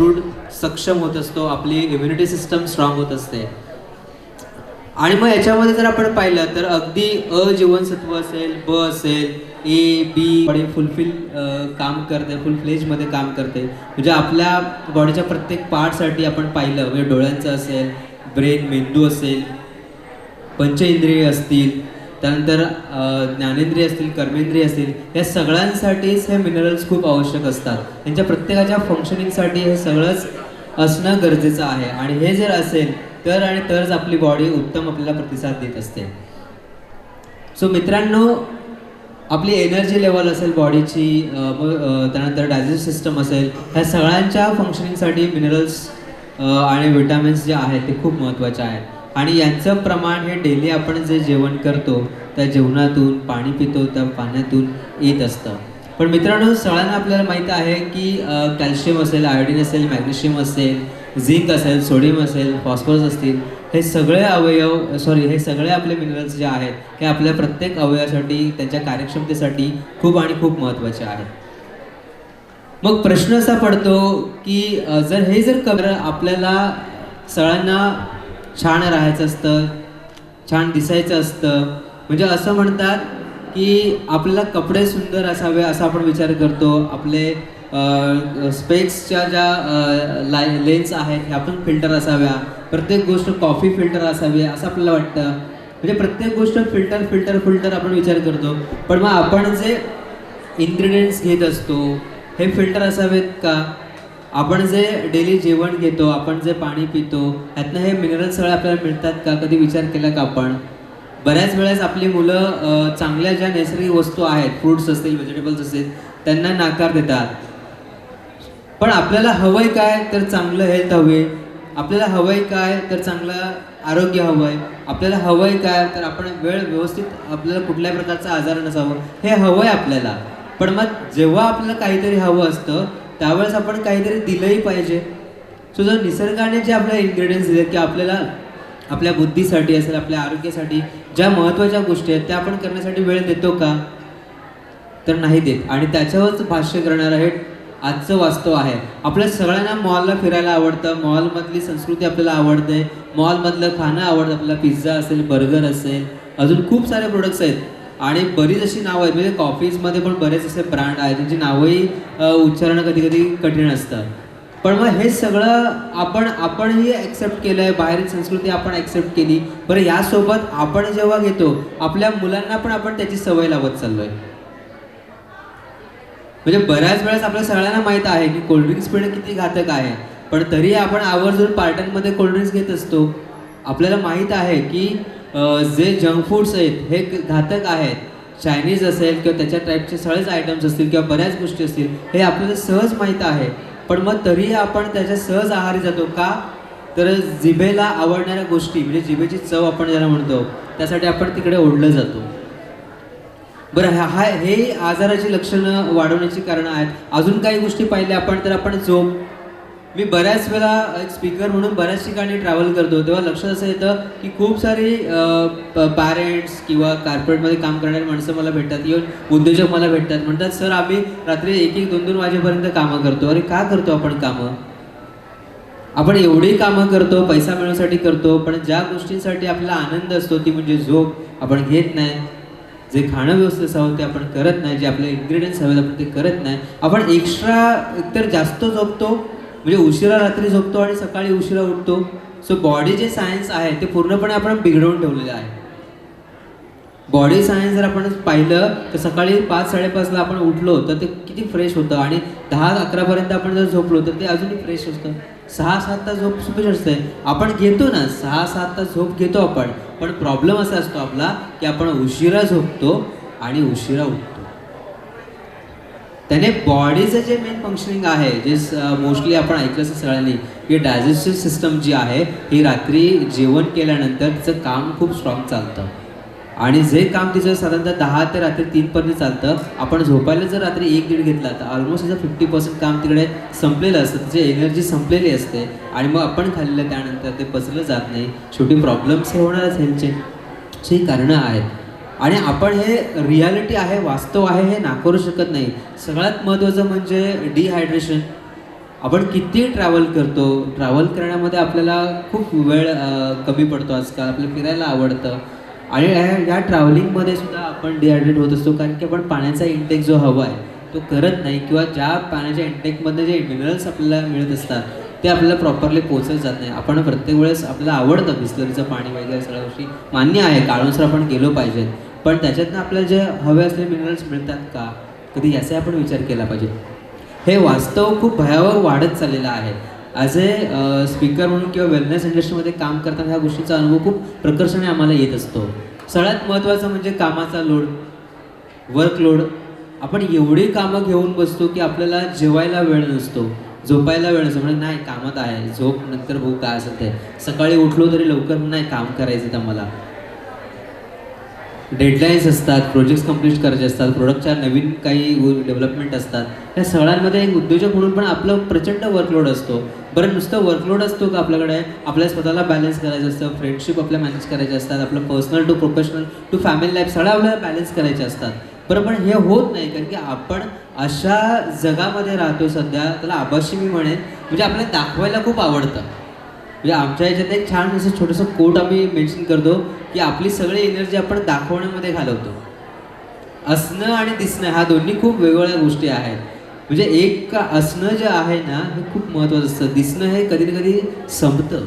दृढ सक्षम होत असतो, आपली इम्युनिटी सिस्टम स्ट्रॉंग होत असते. आणि मग याच्यामध्ये जर आपण पाहिलं तर अगदी अ जीवनसत्व असेल, ब असेल, ए बी बॉडी फुलफिल काम करते, फुल फ्लेजमध्ये काम करते. म्हणजे आपल्या बॉडीच्या प्रत्येक पार्टसाठी आपण पाहिलं म्हणजे डोळ्यांचं असेल, ब्रेन मेंदू असेल, पंचेंद्रिय असतील, त्यानंतर ज्ञानेंद्रिय असतील, कर्मेंद्रिय असतील, या सगळ्यांसाठीच हे मिनरल्स खूप आवश्यक असतात. त्यांच्या प्रत्येकाच्या फंक्शनिंगसाठी हे सगळंच असणं गरजेचं आहे. आणि हे जर असेल तर आणि तरच आपली बॉडी उत्तम आपल्याला प्रतिसाद देत असते. सो मित्रांनो, आपली एनर्जी लेवल असेल बॉडीची, त्यानंतर डायजेस्ट सिस्टम असेल, ह्या सगळ्यांच्या फंक्शनिंगसाठी मिनरल्स आणि विटॅमिन्स जे आहेत ते खूप महत्त्वाचे आहेत. आणि यांचं प्रमाण हे डेली आपण जे जेवण करतो त्या जेवणातून, पाणी पितो त्या पाण्यातून येत असतं. पण मित्रांनो, सगळ्यांना आपल्याला माहीत आहे की कॅल्शियम असेल, आयोडीन असेल, मॅग्नेशियम असेल, झिंक असेल, सोडियम असेल, फॉस्फरस असतील, हे सगळे हे सगळे आपले मिनरल्स जे आहेत हे आपल्या प्रत्येक अवयवासाठी, त्यांच्या कार्यक्षमतेसाठी खूप आणि खूप महत्त्वाचे आहेत. मग प्रश्न असा पडतो की जर आपल्याला सगळ्यांना छान राहायचं असतं, छान दिसायचं असतं, म्हणजे असं म्हणतात की आपल्याला कपडे सुंदर असावे असा आपण विचार करतो. आपले स्पेक्सच्या ज्या लेन्स आहेत ह्या पण फिल्टर असाव्या, प्रत्येक गोष्ट कॉफी फिल्टर असावी असं आपल्याला वाटतं. म्हणजे प्रत्येक गोष्ट फिल्टर आपण विचार करतो. पण मग आपण जे इन्ग्रेडियंट्स घेत असतो हे फिल्टर असावेत का? आपण जे डेली जेवण घेतो, आपण जे पाणी पितो, ह्यातनं हे मिनरल्स सगळे आपल्याला मिळतात का? कधी विचार केला का आपण? बऱ्याच वेळेस आपली मुलं चांगल्या ज्या नैसर्गिक वस्तू आहेत, फ्रूट्स असतील, व्हेजिटेबल्स असतील, त्यांना नाकार देतात. पण आपल्याला हवंय काय? तर चांगलं हेल्थ हवे. आपल्याला हवंय काय? तर चांगलं आरोग्य हवंय. आपल्याला हवंय काय? तर आपण व्यवस्थित, आपल्याला कुठल्याही प्रकारचा आजार नसावं, हे हवंय आपल्याला. पण मग जेव्हा आपल्याला काहीतरी हवं असतं त्यावेळेस आपण काहीतरी दिलंही पाहिजे. सो जर निसर्गाने जे आपल्याला इन्ग्रेडियंट्स दिलेत की आपल्याला आपल्या बुद्धीसाठी असेल, आपल्या आरोग्यासाठी ज्या महत्त्वाच्या गोष्टी आहेत त्या आपण करण्यासाठी वेळ देतो का? तर नाही देत. आणि त्याच्यावरच भाष्य करणार आहे आजचं वास्तव आहे. आपल्या सगळ्यांना मॉलला फिरायला आवडतं, मॉलमधली संस्कृती आपल्याला आवडते, मॉलमधलं खाणं आवडतं आपल्याला. पिझ्झा असेल, बर्गर असेल, अजून खूप सारे प्रोडक्ट्स आहेत आणि बरीच अशी नावं आहेत. म्हणजे कॉफीजमध्ये पण बरेच असे ब्रँड आहेत ज्यांची नावंही उच्चारणं कधी कधी कठीण असतं. पण मग हे सगळं आपणही ॲक्सेप्ट केलं आहे, बाहेरील संस्कृती आपण ॲक्सेप्ट केली. बरं, यासोबत आपण जेव्हा घेतो आपल्या मुलांना पण आपण त्याची सवय लावत चाललो आहे. म्हणजे बऱ्याच वेळेस आपल्या सगळ्यांना माहीत आहे की कोल्ड्रिंक्स पिणं किती घातक आहे, पण तरी आपण आवर्जून पार्ट्यांमध्ये कोल्ड्रिंक्स घेत असतो. आपल्याला माहीत आहे की जे जंक फूड्स आहेत हे घातक आहेत. चायनीज असेल किंवा त्याच्या टाईपचे सगळेच आयटम्स असतील किंवा बऱ्याच गोष्टी असतील, हे आपल्याला सहज माहीत आहे. पण मग तरीही आपण त्याच्या सहज आहारी जातो का? तर जिभेला आवडणाऱ्या गोष्टी, म्हणजे जिभेची चव आपण ज्याला म्हणतो, त्यासाठी आपण तिकडे ओढलं जातो. बरं, हे आजाराची लक्षणं वाढवण्याची कारणं आहेत. अजून काही गोष्टी पाहिल्या आपण तर आपण झोप. मी बऱ्याच वेळा एक स्पीकर म्हणून बऱ्याच ठिकाणी ट्रॅव्हल करतो, तेव्हा लक्षात असं येतं की खूप सारी पॅरेंट्स किंवा कॉर्पोरेटमध्ये काम करणारी माणसं मला भेटतात, इव्हन उद्योजक मला भेटतात. म्हणतात, सर आम्ही रात्री 1-1, 2-2 वाजेपर्यंत कामं करतो. अरे का करतो आपण कामं? आपण एवढी कामं करतो, पैसा मिळवण्यासाठी करतो, पण ज्या गोष्टींसाठी आपल्याला आनंद असतो ती म्हणजे झोप आपण घेत नाही. जे खाणं व्यवस्थित असावं ते आपण करत नाही, जे आपले इन्ग्रेडियंट्स हवेत आपण ते करत नाही. आपण एक्स्ट्रा एकतर जास्त झोपतो, म्हणजे उशिरा रात्री झोपतो आणि सकाळी उशिरा उठतो. सो बॉडी जे सायन्स आहे ते पूर्णपणे आपण बिघडवून ठेवलेलं आहे. बॉडी सायन्स जर आपण पाहिलं तर सकाळी 5-5:30ला आपण उठलो तर ते किती फ्रेश होतं आणि 10-11पर्यंत आपण जर झोपलो तर ते अजूनही फ्रेश असतं. 6-7 तास झोप सुपेश असते. आपण घेतो ना, 6-7 तास झोप घेतो आपण, पण प्रॉब्लेम असा असतो आपला की आपण उशिरा झोपतो आणि उशिरा उठतो. त्याने बॉडीचं जे मेन फंक्शनिंग आहे, जे मोस्टली आपण ऐकलं असेल सगळ्यांनी, की डायजेस्टिव्ह सिस्टम जी आहे ही रात्री जेवण केल्यानंतर तिचं काम खूप स्ट्रॉंग चालतं. आणि जे काम तिचं साधारणतः 10 ते रात्री 3पर्यंत चालतं, आपण झोपायला जर रात्री 1-1:30 घेतला तर ऑलमोस्ट त्याचं 50% काम तिकडे संपलेलं असतं, तिची एनर्जी संपलेली असते. आणि मग आपण खाल्लं त्यानंतर ते पचलं जात नाही. शेवटी प्रॉब्लेम्स हे होणारच ह्यांचे. ही कारणं आहेत. आणि आपण हे रियालिटी आहे, वास्तव आहे, हे नाकारू शकत नाही. सगळ्यात महत्त्वाचं म्हणजे डिहायड्रेशन. आपण किती ट्रॅव्हल करतो, ट्रॅव्हल करण्यामध्ये आपल्याला खूप वेळ कमी पडतो आजकाल, आपल्याला फिरायला आवडतं आणि ह्या ट्रॅव्हलिंगमध्ये सुद्धा आपण डिहायड्रेट होत असतो कारण की आपण पाण्याचा इंटेक जो हवा आहे तो करत नाही किंवा ज्या पाण्याच्या इंटेकमध्ये जे मिनरल्स आपल्याला मिळत असतात ते आपल्याला प्रॉपरली पोचत जात नाही. आपण प्रत्येक वेळेस आपल्याला आवडतं बिस्लरीचं पाणी वगैरे सगळ्या गोष्टी मान्य आहे, काळानुसार आपण गेलो पाहिजे, पण त्याच्यातनं आपल्याला जे हवे असलेले मिनरल्स मिळतात का, कधी याचा आपण विचार केला पाहिजे. हे वास्तव खूप भयावह वाढत चाललेलं आहे. ॲज ए स्पीकर म्हणून किंवा वेलनेस इंडस्ट्रीमध्ये काम करताना ह्या गोष्टींचा अनुभव खूप प्रकर्षाने आम्हाला येत असतो. सगळ्यात महत्त्वाचं म्हणजे कामाचा लोड, वर्कलोड. आपण एवढी कामं घेऊन बसतो की आपल्याला जेवायला वेळ नसतो, झोपायला वेळ नसतो. म्हणजे नाही कामात आहे, झोप नंतर भाऊ काय असेल ते, सकाळी उठलो तरी लवकर नाही काम करायचं तर मला. डेडलाईन्स असतात, प्रोजेक्ट्स कम्प्लीट करायचे असतात, प्रोडक्टच्या नवीन काही डेव्हलपमेंट असतात. या सगळ्यांमध्ये एक उद्योजक म्हणून पण आपलं प्रचंड वर्कलोड असतो. बरं नुसतं वर्कलोड असतो का आपल्याकडे, आपल्याला स्वतःला बॅलन्स करायचं असतं, फ्रेंडशिप आपल्या मॅनेज करायचे असतात, आपलं personal to professional to family life सगळं आपल्याला बॅलन्स करायचे असतात. बरं पण हे होत नाही कारण की आपण अशा जगामध्ये राहतो सध्या, त्याला आभासी मी म्हणेन, म्हणजे आपल्याला दाखवायला खूप आवडतं. म्हणजे आमच्या ह्याच्यात एक छान असं छोटंसं कोट आम्ही मेन्शन करतो की आपली सगळी एनर्जी आपण दाखवण्यामध्ये घालवतो. असणं आणि दिसणं ह्या दोन्ही खूप वेगवेगळ्या गोष्टी आहेत. म्हणजे एक असणं जे आहे ना हे खूप महत्त्वाचं असतं, दिसणं हे कधी ना कधी संपतं,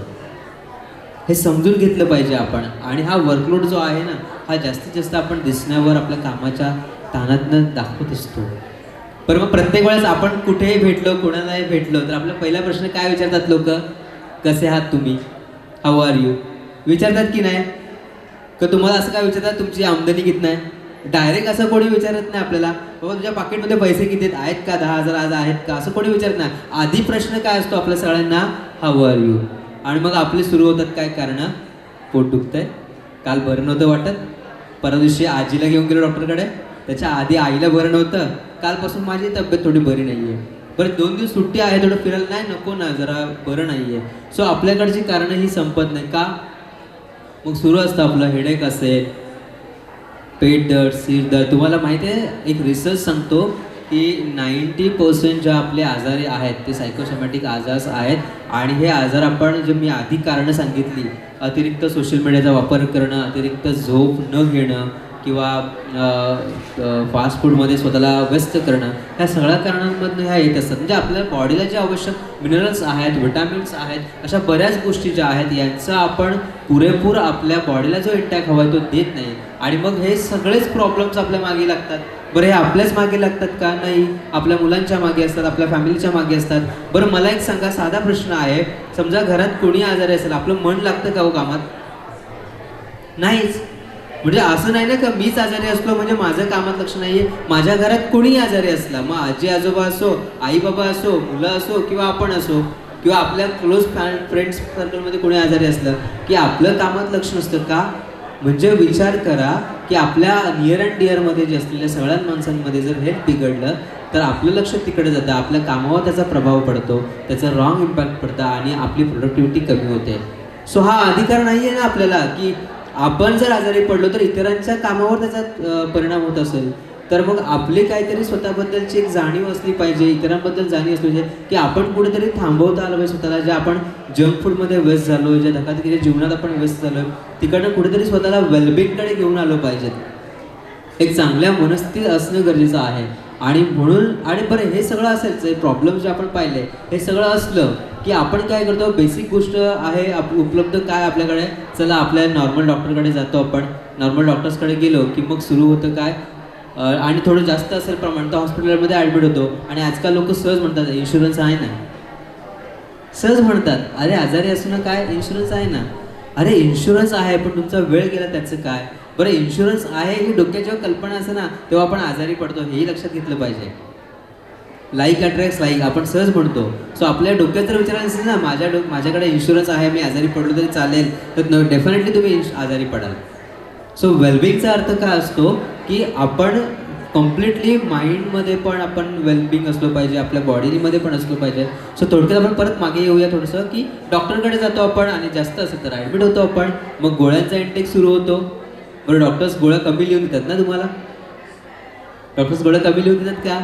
हे समजून घेतलं पाहिजे आपण. आणि हा वर्कलोड जो आहे ना हा जास्तीत जास्त आपण दिसण्यावर आपल्या कामाच्या ताणातनं दाखवत असतो. बरं मग प्रत्येक वेळेस आपण कुठेही भेटलो, कोणालाही भेटलो तर आपला पहिला प्रश्न काय विचारतात लोक, कसे आहात तुम्ही, हाऊ आर यू, विचारतात की नाही? का तुम्हाला असं काय विचारतात तुमची आमदनी किती आहे? डायरेक्ट असं कोणी विचारत नाही आपल्याला, बाबा तुझ्या पाकिटमध्ये पैसे किती आहेत का, 10,000 आज आहेत का, असं कोणी विचारत नाही. आधी प्रश्न काय असतो आपल्या सगळ्यांना, हाऊ आर यू. आणि मग आपले सुरू होतात काय कारणं, पोट दुखतंय, काल बरं नव्हतं वाटत, परवा दिवशी आजीला घेऊन गेलो डॉक्टरकडे, त्याच्या आधी आईला बरं नव्हतं, कालपासून माझी तब्येत थोडी बरी नाही आहे, बरं 2 दिवस सुट्टी आहे, थोडं फिरायला नाही नको ना, जरा बरं नाही आहे. सो आपल्याकडची कारणं ही संपत नाही का. मग सुरू असतं आपलं हेडेक असेल, पेट दर्द, सिर दर्द. तुम्हाला माहिती आहे एक रिसर्च सांगतो की 90% ज्या आपले आजारी आहेत ते सायकोसोमॅटिक आजार आहेत. आणि हे आजार आपण जे मी आधी कारणं सांगितली, अतिरिक्त सोशल मीडियाचा वापर करणं, अतिरिक्त झोप न घेणं किंवा फास्ट फूडमध्ये स्वतःला व्यस्त करणं, ह्या सगळ्या कारणांमधून ह्या येत असतात. म्हणजे आपल्या बॉडीला जे आवश्यक मिनरल्स आहेत, विटॅमिन्स आहेत, अशा बऱ्याच गोष्टी ज्या आहेत यांचा आपण पुरेपूर आपल्या बॉडीला जो इंटॅक हवा आहे तो देत नाही. आणि मग हे सगळेच प्रॉब्लेम्स आपल्या मागे लागतात. बरं हे आपल्याच मागे लागतात का, नाही, आपल्या मुलांच्या मागे असतात, आपल्या फॅमिलीच्या मागे असतात. बरं मला एक सांगा, साधा प्रश्न आहे, समजा घरात कोणी आजारी असेल, आपलं मन लागतं का हो कामात? नाहीच. म्हणजे असं नाही ना का मीच आजारी असलो म्हणजे माझं कामात लक्ष नाहीये, माझ्या घरात कोणीही आजारी असला, मग आजी आजोबा असो, आई बाबा असो, मुलं असो किंवा आपण असो, किंवा आपल्या क्लोज फ्रेंड्स सर्कलमध्ये कोणी आजारी असलं की आपलं कामात लक्ष नसतं का. म्हणजे विचार करा की आपल्या नियर अँड डिअरमध्ये जे असलेल्या सगळ्या माणसांमध्ये जर हेल्थ बिघडलं तर आपलं लक्ष तिकडे जातं, आपल्या कामावर त्याचा प्रभाव पडतो, त्याचा रॉंग इम्पॅक्ट पडतं आणि आपली प्रोडक्टिव्हिटी कमी होते. सो हा अधिकार नाही आहे ना आपल्याला की आपण जर आजारी पडलो तर इतरांच्या कामावर त्याचा परिणाम होत असेल तर मग आपली काहीतरी स्वतःबद्दलची एक जाणीव असली पाहिजे, इतरांबद्दल जाणीव असली पाहिजे की आपण कुठेतरी थांबवता आलं पाहिजे स्वतःला. जे आपण जंक फूडमध्ये व्यस्त झालो, ज्या धकाधकीच्या जीवनात आपण व्यस्त झालो, तिकडनं कुठेतरी स्वतःला वेलबिंगकडे घेऊन आलो पाहिजेत. एक चांगल्या मनस्थितीत असणं गरजेचं आहे. आणि म्हणून आणि बरं हे सगळं असेल, जे प्रॉब्लेम जे आपण पाहिले हे सगळं असलं की आपण काय करतो, बेसिक गोष्ट आहे उपलब्ध काय आपल्याकडे, चला आपल्या नॉर्मल डॉक्टरकडे जातो. आपण नॉर्मल डॉक्टर्सकडे गेलो की मग सुरू होतं काय, आणि थोडं जास्त असेल प्रमाण तर हॉस्पिटलमध्ये ॲडमिट होतो. आणि आजकाल लोक सहज म्हणतात इन्शुरन्स आहे ना, सहज म्हणतात, अरे आजारी असू ना, काय इन्शुरन्स आहे ना. अरे इन्शुरन्स आहे पण तुमचा वेळ गेला त्याचं काय. बरं इन्शुरन्स आहे ही डोक्यात जेव्हा कल्पना असते ना तेव्हा आपण आजारी पडतो, हेही लक्षात घेतलं पाहिजे. लाईक अट्रॅक्ट्स लाईक आपण सहज म्हणतो. सो आपल्या डोक्यात जर विचार असेल ना माझ्याकडे इन्शुरन्स आहे, मी आजारी पडलो तरी चालेल, तर डेफिनेटली तुम्ही आजारी पडाल. सो वेलबिंगचा अर्थ काय असतो की आपण कम्प्लिटली माइंडमध्ये पण आपण वेलबिंग असलो पाहिजे, आपल्या बॉडीमध्ये पण असलो पाहिजे. सो थोडक्यात आपण परत मागे येऊया थोडंसं की डॉक्टरकडे जातो आपण आणि जास्त असेल तर ॲडमिट होतो आपण, मग गोळ्यांचा इंटेक सुरू होतो. बरं डॉक्टर्स गोळ्या कमी लिहून देतात ना तुम्हाला, डॉक्टर्स गोळ्या कमी लिहून देतात का,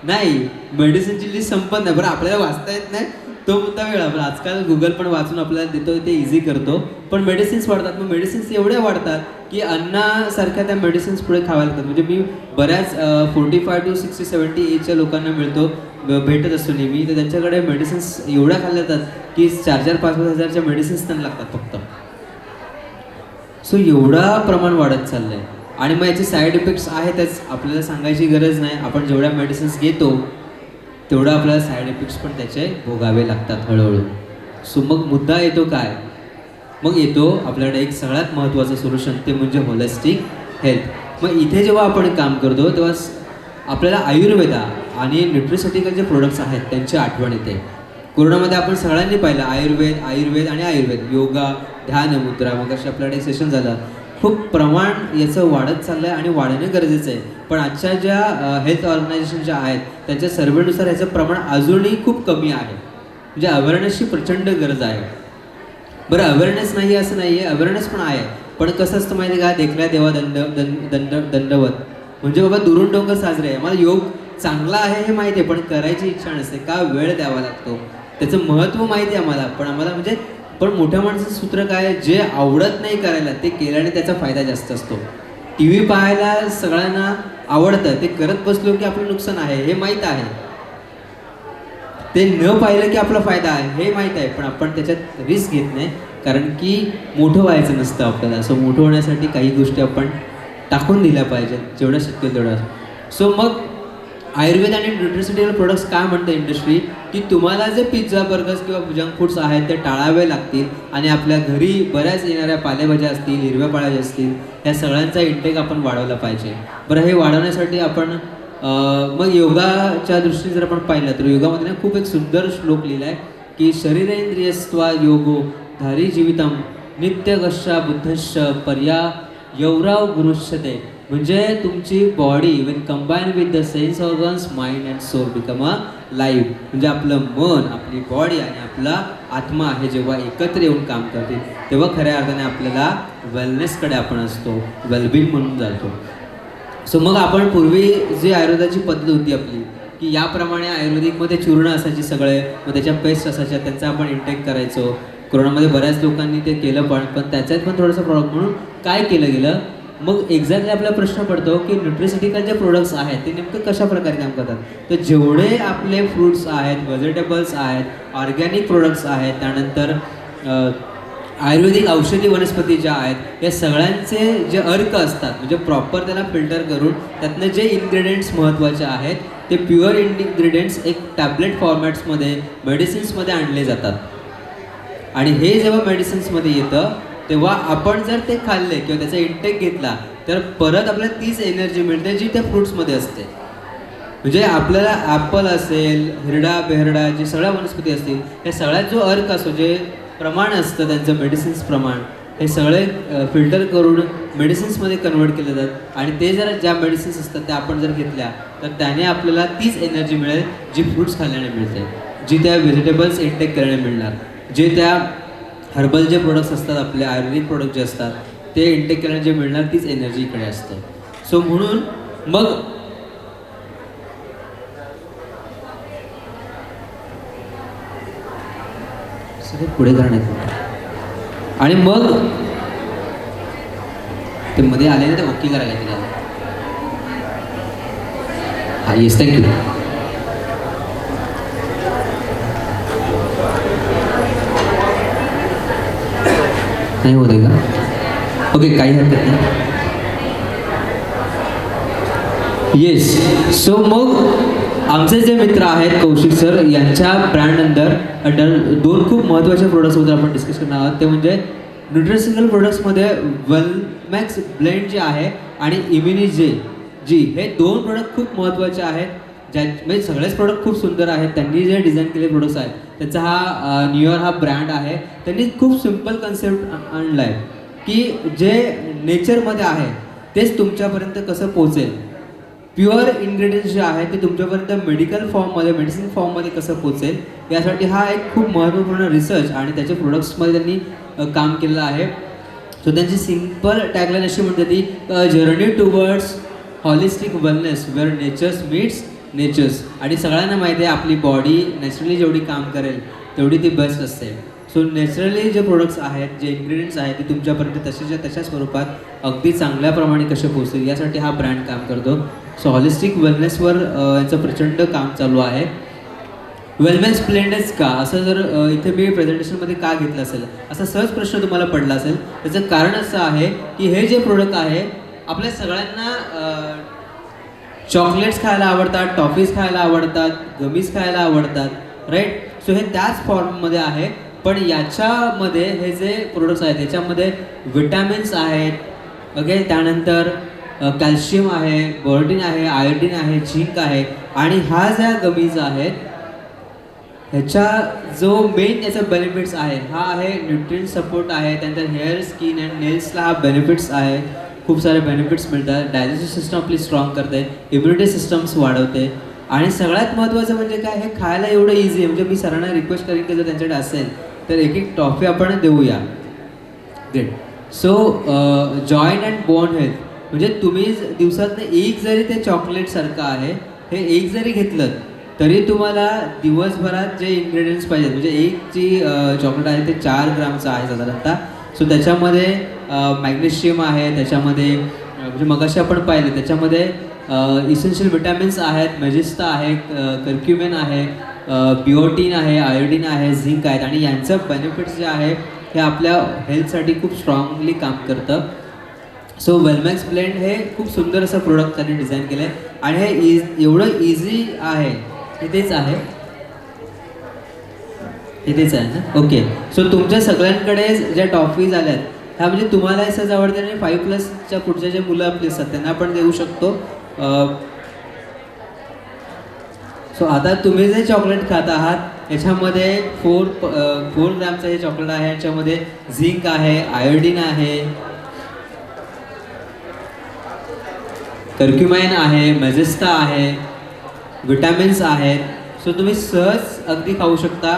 नाही, मेडिसिनची लिस्ट संपत नाही. बरं आपल्याला वाचता येत नाही तो मुद्दा वेगळा, पण आजकाल गुगल पण वाचून आपल्याला देतो, ते इझी करतो. पण मेडिसिन्स वाढतात, मग मेडिसिन्स एवढ्या वाढतात की अन्नासारख्या त्या मेडिसिन्स पुढे खाव्या लागतात. म्हणजे मी बऱ्याच 45 to 60-70 एजच्या लोकांना भेटत असतो नेहमी, तर त्यांच्याकडे मेडिसिन्स एवढ्या खाल्ल्या जातात की 4-5 हजारच्या मेडिसिन्स त्यांना लागतात फक्त. सो एवढा प्रमाण वाढत चाललं आहे. आणि मग याचे साईड इफेक्ट्स आहेतच, आपल्याला सांगायची गरज नाही. आपण जेवढ्या मेडिसिन्स घेतो तेवढं आपल्याला साईड इफेक्ट्स पण त्याचे भोगावे लागतात हळूहळू. सो मग मुद्दा येतो काय, मग येतो आपल्याकडे एक सगळ्यात महत्त्वाचं सोल्युशन, ते म्हणजे होलिस्टिक हेल्थ. मग इथे जेव्हा आपण काम करतो तेव्हा आपल्याला आयुर्वेदा आणि न्यूट्रिस्युटिकल जे प्रोडक्ट्स आहेत त्यांची आठवण येते. कोरोनामध्ये आपण सगळ्यांनी पाहिलं आयुर्वेद आयुर्वेद आणि आयुर्वेद, योगा, ध्यान, मुद्रा. मग अशी आपल्याकडे एक सेशन झालं. खूप प्रमाण याचं वाढत चाललं आहे आणि वाढणं गरजेचं आहे. पण आजच्या ज्या हेल्थ ऑर्गनायझेशन ज्या आहेत त्यांच्या सर्वेनुसार याचं प्रमाण अजूनही खूप कमी आहे. म्हणजे अवेअरनेसची प्रचंड गरज आहे. बरं, अवेअरनेस नाही असं नाही आहे, अवेअरनेस पण आहे. पण कसं असतं माहिती आहे का, देखल्या देवा दंडवत. म्हणजे बाबा दुरून डोंगर साजरे आहे. मला योग चांगला आहे हे माहिती आहे, पण करायची इच्छा नसते. का वेळ द्यावा लागतो, त्याचं महत्त्व माहिती आहे आम्हाला. पण आम्हाला म्हणजे पण मोठ्या माणसाचं सूत्र काय, जे आवडत नाही करायला ते केल्याने त्याचा फायदा जास्त असतो. टी व्ही पाहायला सगळ्यांना आवडतं, ते करत बसलो की आपलं नुकसान आहे हे माहीत आहे. ते न पाहिलं की आपला फायदा आहे हे माहीत आहे, पण आपण त्याच्यात रिस्क घेत नाही. कारण की मोठं व्हायचं नसतं आपल्याला. असं मोठं होण्यासाठी काही गोष्टी आपण टाकून दिल्या पाहिजेत जेवढं शक्य तेवढं. सो मग आयुर्वेद आणि न्यूट्रिस्युटिकल प्रोडक्ट्स काय म्हणतं इंडस्ट्री, की तुम्हाला जे पिझ्झा, बर्गर्स किंवा जंक फूड्स आहेत ते टाळावे लागतील आणि आपल्या घरी बऱ्याच येणाऱ्या पालेभाज्या असतील, हिरव्या पालेभाज्या असतील, या सगळ्यांचा इंटेक आपण वाढवला पाहिजे. बरं, हे वाढवण्यासाठी आपण मग योगाच्या दृष्टीने जर आपण पाहिलं तर योगामध्ये ना खूप एक सुंदर श्लोक लिहिला आहे की शरीरेंद्रियस्त्वा योगो धारी जीवितम नित्यगश्च बुद्धश्च पर्या यौराव गुरुष्यते. म्हणजे तुमची body when combine with the sense organs mind and soul become a life. म्हणजे आपलं मन, आपली बॉडी आणि आपला आत्मा हे जेव्हा एकत्र येऊन काम करतील तेव्हा खऱ्या अर्थाने आपल्याला वेलनेसकडे आपण असतो, वेलबिंग म्हणून जातो. सो मग आपण पूर्वी जी आयुर्वेदाची पद्धत होती आपली, की याप्रमाणे आयुर्वेदिकमध्ये चूर्ण असायची सगळे, मग त्याच्या पेस्ट असायच्या, त्यांचा आपण इंटेक करायचो. कोरोनामध्ये बऱ्याच लोकांनी ते केलं, पण त्याच्यात पण थोडंसं प्रॉब्लेम. म्हणून काय केलं गेलं, मग एक्झॅक्टली आपला प्रश्न पडतो की न्यूट्रिस्युटिकल जे प्रोडक्ट्स आहेत ते नेमकं कशा प्रकारे काम करतात. तर जेवढे आपले फ्रूट्स आहेत, व्हेजिटेबल्स आहेत, ऑर्गॅनिक प्रोडक्ट्स आहेत, त्यानंतर आयुर्वेदिक औषधी वनस्पती ज्या आहेत, या सगळ्यांचे जे अर्क असतात म्हणजे प्रॉपर त्याला फिल्टर करून त्यातनं जे इन्ग्रेडियंट्स महत्त्वाचे आहेत ते प्युअर इन्ग्रेडियंट्स एक टॅबलेट फॉर्मॅट्समध्ये मेडिसिन्समध्ये आणले जातात. आणि हे जेव्हा मेडिसिन्समध्ये येतं तेव्हा आपण जर ते खाल्ले किंवा त्याचा इंटेक घेतला तर परत आपल्याला तीच एनर्जी मिळते जी त्या फ्रूट्समध्ये असते. म्हणजे आपल्याला ॲपल असेल, हिरडा बेहरडा, जे सगळ्या वनस्पती असतील, या सगळ्यात जो अर्क असतो, जे प्रमाण असतं त्यांचं मेडिसिन्स प्रमाण, हे सगळे फिल्टर करून मेडिसिन्समध्ये कन्वर्ट केले जातात. आणि ते जर ज्या मेडिसिन्स असतात त्या आपण जर घेतल्या तर त्याने आपल्याला तीच एनर्जी मिळेल जी फ्रूट्स खाल्ल्याने मिळते, जी त्या व्हेजिटेबल्स इंटेक करण्याने मिळणार, जे त्या हर्बल जे प्रोडक्ट्स असतात, आपले आयुर्वेदिक प्रोडक्ट जे असतात ते इंटेक केल्याने जे मिळणार तीच एनर्जी इकडे असते. सो म्हणून मग सगळे पुढे करण्यात आणि मग ते मध्ये आले ना ते ओके करायला लागले. हा, येस, थँक्यू. नाही होत आहे का? ओके, काही हरकत नाही. येस. सो मग आमचे जे मित्र आहेत कौशिक सर, यांच्या ब्रँड अंडर दोन खूप महत्त्वाचे प्रोडक्ट्सबद्दल आपण डिस्कस करणार आहोत. ते म्हणजे न्यूट्रिशनल प्रोडक्ट्समध्ये वेलमॅक्स ब्लेंड जे आहे आणि इम्युनिजे जी, हे दोन प्रोडक्ट खूप महत्त्वाचे आहेत. म्हणजे सगळेच प्रोडक्ट खूप सुंदर आहेत. त्यांनी जे डिझाईन केलेले प्रोडक्ट्स आहेत त्यांचा हा न्यूयॉर हा ब्रँड आहे. त्यांनी खूप सिम्पल कन्सेप्ट आणला आहे की जे नेचरमध्ये आहे तेच तुमच्यापर्यंत कसं पोहोचेल. प्युअर इन्ग्रेडियंट्स जे आहेत ते तुमच्यापर्यंत मेडिकल फॉर्ममध्ये, मेडिसिन फॉर्ममध्ये कसं पोहोचेल, यासाठी हा एक खूप महत्त्वपूर्ण रिसर्च आणि त्याच्या प्रोडक्ट्समध्ये त्यांनी काम केलेलं आहे. सो त्यांची सिम्पल टॅगलाईन अशी म्हणते ती journey towards holistic wellness where natures meets natures. आणि सगळ्यांना माहिती आहे आपली बॉडी नॅचरली जेवढी काम करेल तेवढी ती बेस्ट असते. सो नॅचरली जे प्रोडक्ट्स आहेत, जे इन्ग्रेडियंट्स आहेत ते तुमच्यापर्यंत तशाच्या तशा स्वरूपात अगदी चांगल्या प्रमाणे कसे पोहोचतील यासाठी हा ब्रँड काम करतो. सो हॉलिस्टिक वेलनेसवर यांचं प्रचंड काम चालू आहे. वेलनेस ब्लेंडच का असं जर इथे मी प्रेझेंटेशनमध्ये का घेतलं असेल असा सहज प्रश्न तुम्हाला पडला असेल. त्याचं कारण असं आहे की हे जे प्रोडक्ट आहे आपल्या सगळ्यांना चॉकलेट्स खायला आवडतात, टॉफीज खायला आवडतात, गमीज खायला आवडतात, राईट. सो हे त्याच फॉर्ममध्ये आहे. पण याच्यामध्ये हे जे प्रोडक्ट्स आहेत त्याच्यामध्ये विटॅमिन्स आहेत, ओके. त्यानंतर कॅल्शियम आहे, बोर्डिन आहे, आयोडीन आहे, झिंक आहे. आणि हा ज्या गमीज आहेत ह्याचा जो मेन याचा बेनिफिट्स आहे हा आहे न्यूट्रिएंट सपोर्ट आहे. त्यानंतर हेअर, स्किन अँड नेल्सला हा बेनिफिट्स आहे. खूप सारे बेनिफिट्स मिळतात. डायजेस्टिव्ह सिस्टम आपली स्ट्रॉंग करते, इम्युनिटी सिस्टम्स वाढवते. आणि सगळ्यात महत्त्वाचं म्हणजे काय, हे खायला एवढं इझी आहे. म्हणजे मी सरांना रिक्वेस्ट करेन की जर त्यांच्याकडे असेल तर एक एक टॉफी आपण देऊया. Great. So joint and bone health म्हणजे तुम्ही दिवसातनं एक जरी ते चॉकलेटसारखं आहे हे एक जरी घेतलं तरी तुम्हाला दिवसभरात जे इन्ग्रेडियंट्स पाहिजेत म्हणजे एक जी चॉकलेट आहे ते 4 ग्रामचं आहे साधारणतः. सो त्याच्यामध्ये मॅग्नेशियम आहे, त्याच्यामध्ये म्हणजे मगाशी आपण पाहिलं त्याच्यामध्ये इसेन्शियल विटॅमिन्स आहेत, मॅजेस्टा आहे, कर्क्युमिन आहे, बिओटीन आहे, आयोडीन आहे, झिंक आहेत. आणि यांचं बेनिफिट्स जे आहे हे आपल्या हेल्थसाठी खूप स्ट्रॉंगली काम करतं. सो वेलमॅक्स ब्लेंड हे खूप सुंदर असं प्रोडक्ट त्यांनी डिझाईन केलं आहे. आणि हे एवढं इझी आहे. इथेच आहे, इथेच आहे ना, ओके. सो तुमच्या सगळ्यांकडे ज्या टॉफीज आल्यात ह्या म्हणजे तुम्हाला सहज आवडते आणि 5+ पुढच्या जे मुलं आपली असतात त्यांना आपण देऊ शकतो. सो आता तुम्ही जे चॉकलेट खात आहात याच्यामध्ये 4 ग्रामचं हे चॉकलेट आहे. याच्यामध्ये झिंक आहे, आयोडीन आहे, कर्क्युमाइन आहे, मॅजेस्टा आहे, विटॅमिन्स आहेत. सो तुम्ही सहज अगदी खाऊ शकता.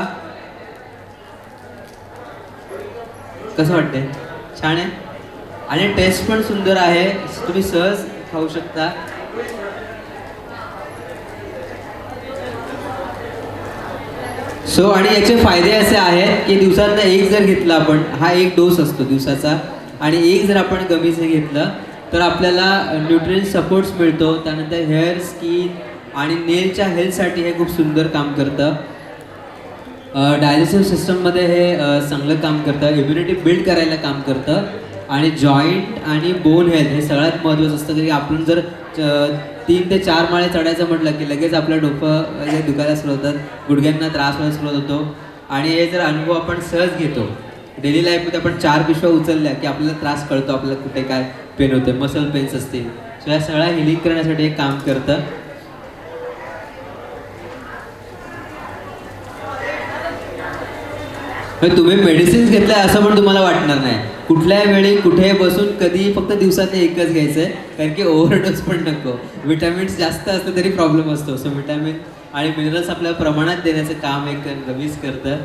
कसं वाटतंय? छान आहे आणि टेस्ट पण सुंदर आहे. तुम्ही सहज खाऊ शकता. सो आणि याचे फायदे असे आहेत की दिवसातनं एक जर घेतला आपण, हा एक डोस असतो दिवसाचा, आणि एक जर आपण गमीज हे घेतलं तर आपल्याला न्यूट्रिएंट सपोर्ट्स मिळतो. त्यानंतर हेअर, स्किन आणि नेलच्या हेल्थसाठी हे खूप सुंदर काम करतं. डायजेस्टिव्ह सिस्टममध्ये हे चांगलं काम करतं, इम्युनिटी बिल्ड करायला काम करतं. आणि जॉईंट आणि बोन हेल्थ हे सगळ्यात महत्त्वाचं असतं की आपण जर 3 ते 4 माळे चढायचं म्हटलं की लगेच आपलं डोकं हे दुखायला सुरू होतात, गुडघ्यांना त्रास व्हायला सुरुवात होतो. आणि हे जर अनुभव आपण सहज घेतो डेली लाईफमध्ये, आपण 4 पिशव्या उचलल्या की आपल्याला त्रास कळतो, आपल्याला कुठे काय पेन होते, मसल पेन्स असतील. सो या सगळ्या हिलिंग करण्यासाठी हे काम करतं. तुम्ही मेडिसिन्स घेतल्या असं पण तुम्हाला वाटणार नाही. कुठल्याही वेळी कुठे बसून कधी फक्त दिवसात एकच घ्यायचं आहे, कारण की ओव्हरडोस पण नको. विटॅमिन्स जास्त असलं तरी प्रॉब्लेम असतो. सो विटॅमिन आणि मिनरल्स आपल्या प्रमाणात देण्याचं काम एक गमीज करतं,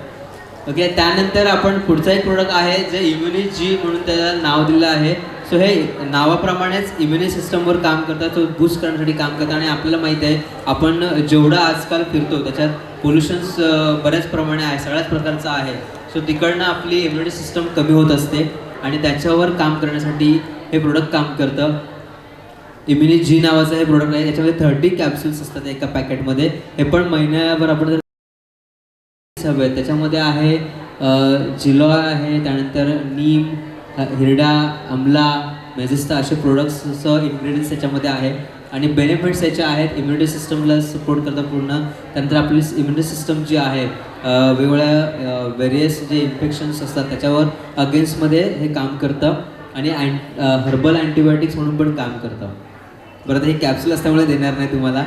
ओके. त्यानंतर आपण पुढचा एक प्रोडक्ट आहे जे इम्युनि जी म्हणून त्याला नाव दिलं आहे. सो हे नावाप्रमाणेच इम्युनि सिस्टमवर काम करतात, तो बूस्ट करण्यासाठी काम करतात. आणि आपल्याला माहीत आहे आपण जेवढं आजकाल फिरतो त्याच्यात पोल्युशन्स बऱ्याच प्रमाणे आहे, सगळ्याच प्रकारचं आहे. सो तिकडनं आपली इम्युनिटी सिस्टम कमी होत असते आणि त्याच्यावर काम करण्यासाठी हे प्रोडक्ट काम करतं. इम्युनि जी नावाचं हे प्रोडक्ट आहे. याच्यामध्ये 30 कॅप्सूल्स असतात एका पॅकेटमध्ये. हे पण महिन्याभर आपण जर हवे त्याच्यामध्ये आहे जिलॉय आहे, त्यानंतर नीम, हिरडा, आमला, मॅजेस्टा असे प्रोडक्ट्सचं इन्ग्रेडियंट्स त्याच्यामध्ये आहे. आणि बेनिफिट्स याचे आहेत, इम्युनिटी सिस्टमला सपोर्ट करतात पूर्ण. त्यानंतर आपली इम्युनिटी सिस्टम जी आहे वेगवेगळ्या व्हेरियस जे इन्फेक्शन्स असतात त्याच्यावर अगेन्स्टमध्ये हे काम करतं. आणि हर्बल अँटीबायोटिक्स म्हणून पण काम करतं. बरं, हे कॅप्सूल असल्यामुळे देणार नाही तुम्हाला,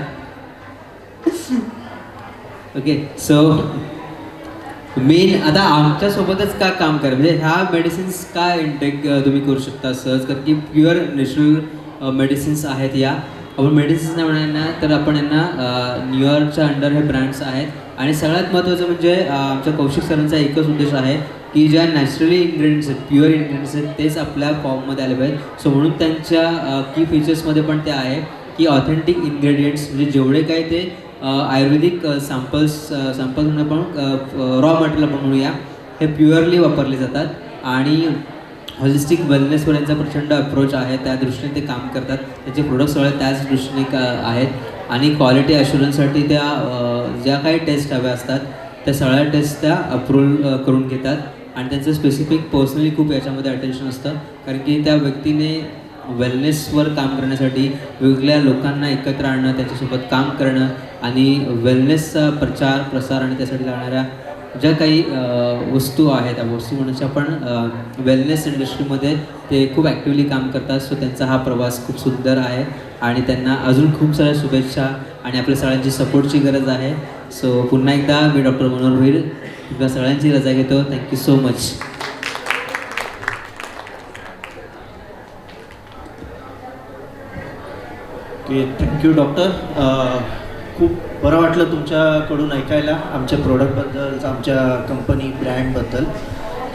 ओके. सो मेन आता आमच्यासोबतच का काम करा, म्हणजे ह्या मेडिसिन्स का इंटेक तुम्ही करू शकता सहज, कारण की प्युअर नॅचरल मेडिसिन्स आहेत या. आपण मेडिसिन्स नाही म्हणणार तर आपण यांना न्यूयॉर्कच्या अंडर हे ब्रँड्स आहेत. आणि सगळ्यात महत्त्वाचं म्हणजे आमच्या कौशिक सरांचा एकच उद्देश आहे की ज्या नॅचरली इन्ग्रेडियंट्स आहेत, प्युअर इन्ग्रेडियंट्स आहेत तेच आपल्या फॉर्ममध्ये आले पाहिजेत. सो म्हणून त्यांच्या की फीचर्समध्ये पण ते आहे की ऑथेंटिक इन्ग्रेडियंट्स म्हणजे जेवढे काही ते आयुर्वेदिक सॅम्पल्स म्हणून आपण रॉ मटेरियल आपण म्हणूया, हे प्युअरली वापरले जातात आणि हॉलिस्टिक वेलनेसवर यांचा प्रचंड अप्रोच आहे. त्या दृष्टीने ते काम करतात. त्यांचे प्रोडक्ट्स सगळे त्याच दृष्टीने आहेत आणि क्वालिटी ॲश्युरन्ससाठी त्या ज्या काही टेस्ट हव्या असतात त्या सगळ्या टेस्ट त्या अप्रूव्ह करून घेतात आणि त्यांचं स्पेसिफिक पर्सनली खूप याच्यामध्ये अटेन्शन असतं, कारण की त्या व्यक्तीने वेलनेसवर काम करण्यासाठी वेगवेगळ्या लोकांना एकत्र आणणं, त्यांच्यासोबत काम करणं आणि वेलनेसचा प्रचार प्रसार आणि त्यासाठी लागणाऱ्या ज्या काही वस्तू आहेत त्या वस्तू म्हणण्याच्या पण वेलनेस इंडस्ट्रीमध्ये ते खूप ॲक्टिवली काम करतात. सो त्यांचा हा प्रवास खूप सुंदर आहे आणि त्यांना अजून खूप साऱ्या शुभेच्छा आणि आपल्या सगळ्यांची सपोर्टची गरज आहे. सो पुन्हा एकदा मी डॉक्टर मनोहर भोईर तुमच्या सगळ्यांची रजा घेतो. Thank you so much. Okay, thank you doctor. खूप बरं वाटलं तुमच्याकडून ऐकायला आमच्या प्रोडक्टबद्दल, आमच्या कंपनी ब्रँडबद्दल.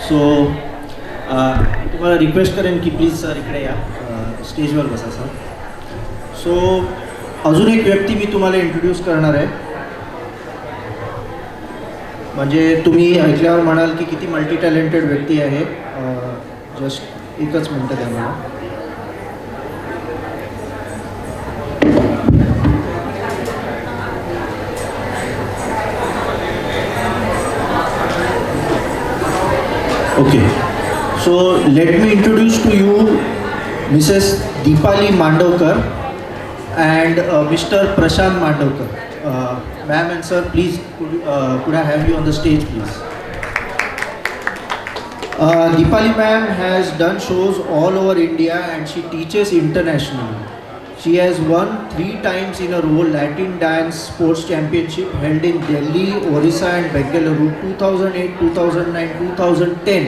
सो तुम्हाला रिक्वेस्ट करेन की प्लीज सर इकडे या, स्टेजवर बसा सर. सो अजून एक व्यक्ती मी तुम्हाला इंट्रोड्यूस करणार आहे. म्हणजे तुम्ही ऐकल्यावर म्हणाल की किती मल्टी टॅलेंटेड व्यक्ती आहे. जस्ट एकच मिनटं द्या मला. Okay, so let me introduce to you Mrs. Deepali Mandavkar and Mr. Prashant Mandavkar. Ma'am and sir, please could I have you on the stage, please? Deepali ma'am has done shows all over India and she teaches internationally. She has won 3 times in a row Latin Dance Sports Championship held in Delhi, Orissa and Bengaluru 2008, 2009, 2010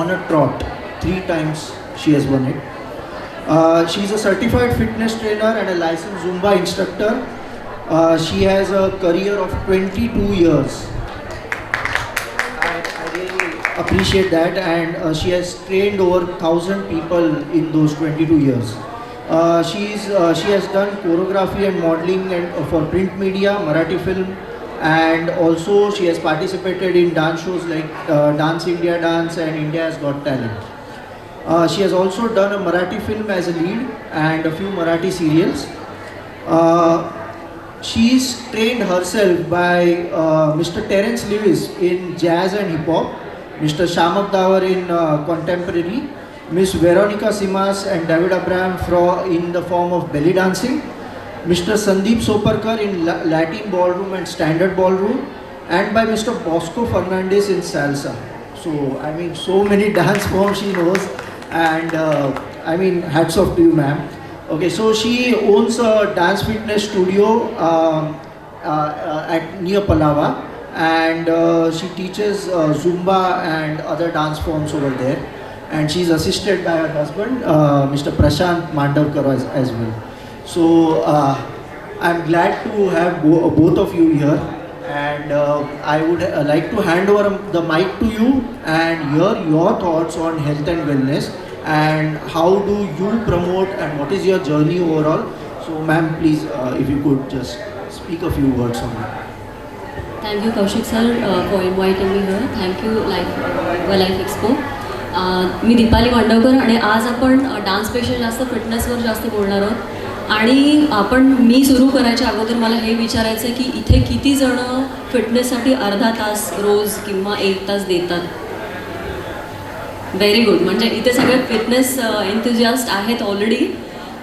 on a trot. 3 times she has won it. She is a certified fitness trainer and a licensed Zumba instructor. She has a career of 22 years. I really appreciate that, and she has trained over 1,000 people in those 22 years. She has done choreography and modeling and for print media, Marathi film, and also she has participated in dance shows like Dance India Dance and India's Got Talent. She has also done a Marathi film as a lead and a few Marathi serials. She's trained herself by Mr. Terence Lewis in jazz and hip hop, Mr. Shamak Dawar in contemporary, Miss Veronica Simas and David Abraham in the form of belly dancing, Mr. Sandeep Soparkar in Latin ballroom and standard ballroom, and by Mr. Bosco Fernandez in salsa. So I mean, so many dance forms she knows, and I mean, hats off to you, ma'am. Okay, so she owns a dance fitness studio at near Palava, and she teaches Zumba and other dance forms over there. And she is assisted by her husband, Mr. Prashant Mandavkar as well. So I'm glad to have both of you here, and I would like to hand over the mic to you and hear your thoughts on health and wellness and how do you promote and what is your journey overall. So ma'am, please if you could just speak a few words on that. Thank you Kaushik sir for inviting me here. Thank you Life Expo. मी दीपाली मांडवकर आणि आज आपण डान्सपेक्षा जास्त फिटनेसवर जास्त बोलणार आहोत. आणि मी सुरू करायच्या अगोदर मला हे विचारायचं आहे की इथे किती जण फिटनेससाठी अर्धा तास रोज किंवा 1 तास देतात. Very good. म्हणजे इथे सगळे फिटनेस एन्थुजियास्ट आहेत ऑलरेडी.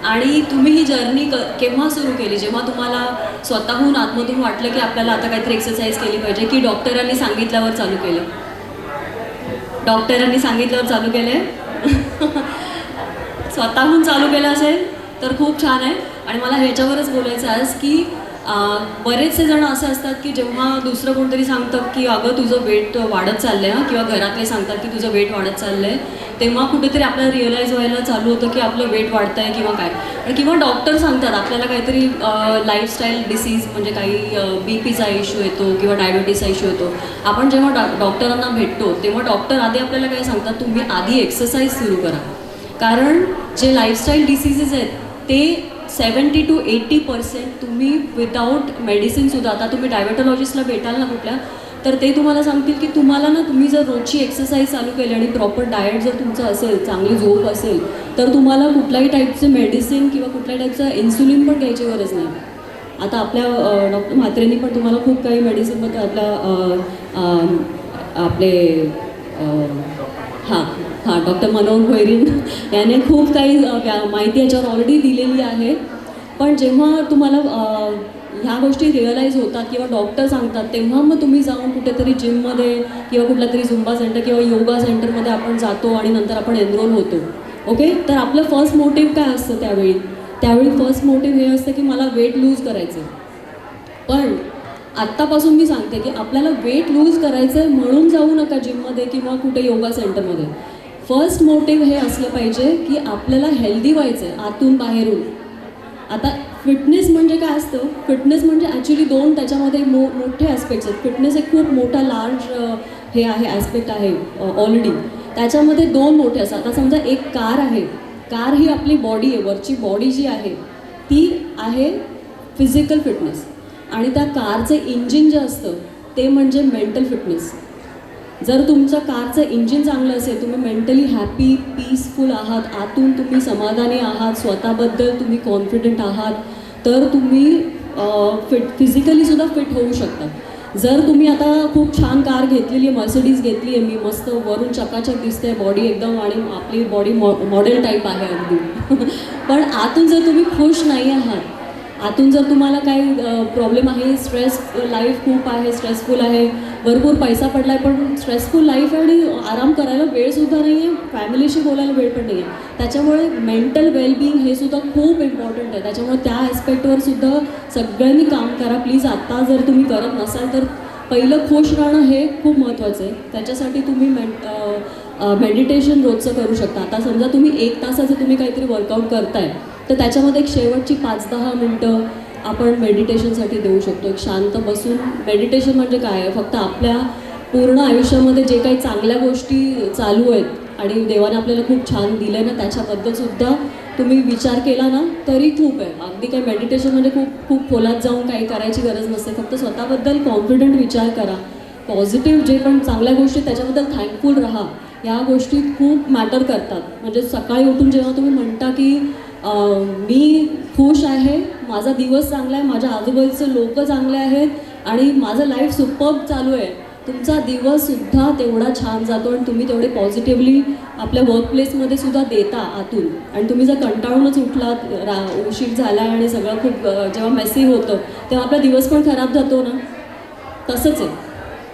आणि तुम्ही ही जर्नी केव्हा सुरू केली? जेव्हा तुम्हाला स्वतःहून आतमधून वाटलं की आपल्याला आता काहीतरी एक्सरसाइज केली पाहिजे, की डॉक्टरांनी सांगितल्यावर चालू केलं? डॉक्टरांनी सांगितल्यावर चालू केले? स्वतःहून चालू केलं असेल तर खूप छान आहे. आणि मला ह्याच्यावरच बोलायचं आहे की बरेचसे जण असे असतात की जेव्हा दुसरं कोणतरी सांगतं की अगं तुझं वेट वाढत चाललं आहे, किंवा घरातले सांगतात की तुझं वेट वाढत चाललं आहे, तेव्हा कुठेतरी आपल्याला रिअलाईज व्हायला चालू होतं की आपलं वेट वाढतं आहे किंवा काय. किंवा डॉक्टर सांगतात आपल्याला काहीतरी लाईफस्टाईल डिसीज म्हणजे काही बीपीचा इश्यू येतो किंवा डायबिटीसचा इश्यू येतो. आपण जेव्हा डॉक्टरांना भेटतो तेव्हा डॉक्टर आधी आपल्याला काय सांगतात, तुम्ही आधी एक्सरसाइज सुरू करा. कारण जे लाईफस्टाईल डिसीजेस आहेत ते 70 to 80% तुम्ही विदाऊट मेडिसिनसुद्धा, आता तुम्ही डायबेटॉलॉजिस्टला भेटाल ना कुठल्या, तर ते तुम्हाला सांगतील की तुम्हाला ना, तुम्ही जर रोजची एक्सरसाइज चालू केली आणि प्रॉपर डाएट जर तुमचं असेल, चांगली झोप असेल, तर तुम्हाला कुठल्याही टाईपचे मेडिसिन किंवा कुठल्याही टाईपचं इन्सुलिन पण घ्यायची गरज नाही. आता आपल्या डॉक्टर म्हात्रेंनी पण तुम्हाला खूप काही मेडिसिनमध्ये आपले हां डॉक्टर मनोहर भैरीन याने खूप काही माहिती याच्यावर ऑलरेडी दिलेली आहे. पण जेव्हा तुम्हाला ह्या गोष्टी रिअलाईज होतात किंवा डॉक्टर सांगतात, तेव्हा मग तुम्ही जाऊन कुठेतरी जिममध्ये किंवा कुठल्या तरी झुंबा सेंटर किंवा योगा सेंटरमध्ये आपण जातो आणि नंतर आपण एनरोल होतो. ओके, तर आपलं फर्स्ट मोटिव्ह काय असतं त्यावेळी फर्स्ट मोटिव्ह हे असतं की मला वेट लूज करायचं. पण आत्तापासून मी सांगते की आपल्याला वेट लूज करायचं आहे म्हणून जाऊ नका जिममध्ये किंवा कुठे योगा सेंटरमध्ये. फर्स्ट मोटिव्ह हे असलं पाहिजे की आपल्याला हेल्दी व्हायचं आहे आतून बाहेरून. आता फिटनेस म्हणजे काय असतं, फिटनेस म्हणजे ॲक्च्युली दोन त्याच्यामध्ये मोठे ॲस्पेक्ट्स आहेत. फिटनेस एक खूप मोठा लार्ज हे आहे, ॲस्पेक्ट आहे ऑलरेडी. त्याच्यामध्ये दोन मोठे असतात. आता समजा एक कार आहे, कार ही आपली बॉडी आहे, वरची बॉडी जी आहे ती आहे फिजिकल फिटनेस, आणि त्या कारचं इंजिन जे असतं ते म्हणजे मेंटल फिटनेस. जर तुमचं कारचं इंजिन चांगलं असेल, तुम्ही मेंटली हॅपी पीसफुल आहात, आतून तुम्ही समाधानी आहात, स्वतःबद्दल तुम्ही कॉन्फिडंट आहात, तर तुम्ही फिजिकलीसुद्धा फिट होऊ शकता. जर तुम्ही आता खूप छान कार घेतलेली आहे, मर्सिडीज घेतली आहे, मी मस्त वरून चकाचक दिसते बॉडी एकदम, आणि आपली बॉडी मॉडेल टाईप आहे अगदी पण आतून जर तुम्ही खुश नाही आहात, आतून जर तुम्हाला काही प्रॉब्लेम आहे, स्ट्रेस लाईफ खूप आहे, स्ट्रेसफुल आहे, भरपूर पैसा पडला आहे, पण स्ट्रेसफुल लाईफ आहे आणि आराम करायला वेळसुद्धा नाही आहे, फॅमिलीशी बोलायला वेळ पण नाही आहे. त्याच्यामुळे मेंटल वेलबिंग हे सुद्धा खूप इम्पॉर्टंट आहे. त्याच्यामुळे त्या ॲस्पेक्टवर सुद्धा सगळ्यांनी काम करा प्लीज. आत्ता जर तुम्ही करत नसाल तर पहिलं खुश राहणं हे खूप महत्त्वाचं आहे. त्याच्यासाठी तुम्ही मेडिटेशन रोजचं करू शकता. आता समजा तुम्ही 1 तासाचं तुम्ही काहीतरी वर्कआउट करताय, तर त्याच्यामध्ये एक शेवटची 5-10 मिनटं आपण मेडिटेशनसाठी देऊ शकतो. एक शांत बसून, मेडिटेशन म्हणजे काय आहे, फक्त आपल्या पूर्ण आयुष्यामध्ये जे काही चांगल्या गोष्टी चालू आहेत आणि देवाने आपल्याला खूप छान दिलं आहे ना, त्याच्याबद्दलसुद्धा तुम्ही विचार केला ना तरी खूप आहे. अगदी काही मेडिटेशन म्हणजे खूप खोलात जाऊन काही करायची गरज नसते. फक्त स्वतःबद्दल कॉन्फिडंट विचार करा, पॉझिटिव्ह जे पण चांगल्या गोष्टी त्याच्याबद्दल थँकफुल राहा. ह्या गोष्टी खूप मॅटर करतात. म्हणजे सकाळी उठून जेव्हा तुम्ही म्हणता की मी खुश आहे, माझा दिवस चांगला आहे, माझ्या आजूबाजूचे लोक चांगले आहेत आणि माझं लाईफ सुपर्ब चालू आहे, तुमचा दिवससुद्धा तेवढा छान जातो आणि तुम्ही तेवढे पॉझिटिव्हली आपल्या वर्कप्लेसमध्ये सुद्धा देता आतून. आणि तुम्ही जर कंटाळूनच उठलात, उशीर झाला आणि सगळं खूप जेव्हा मेसी होतं तेव्हा आपला दिवस पण खराब जातो ना, तसंच आहे.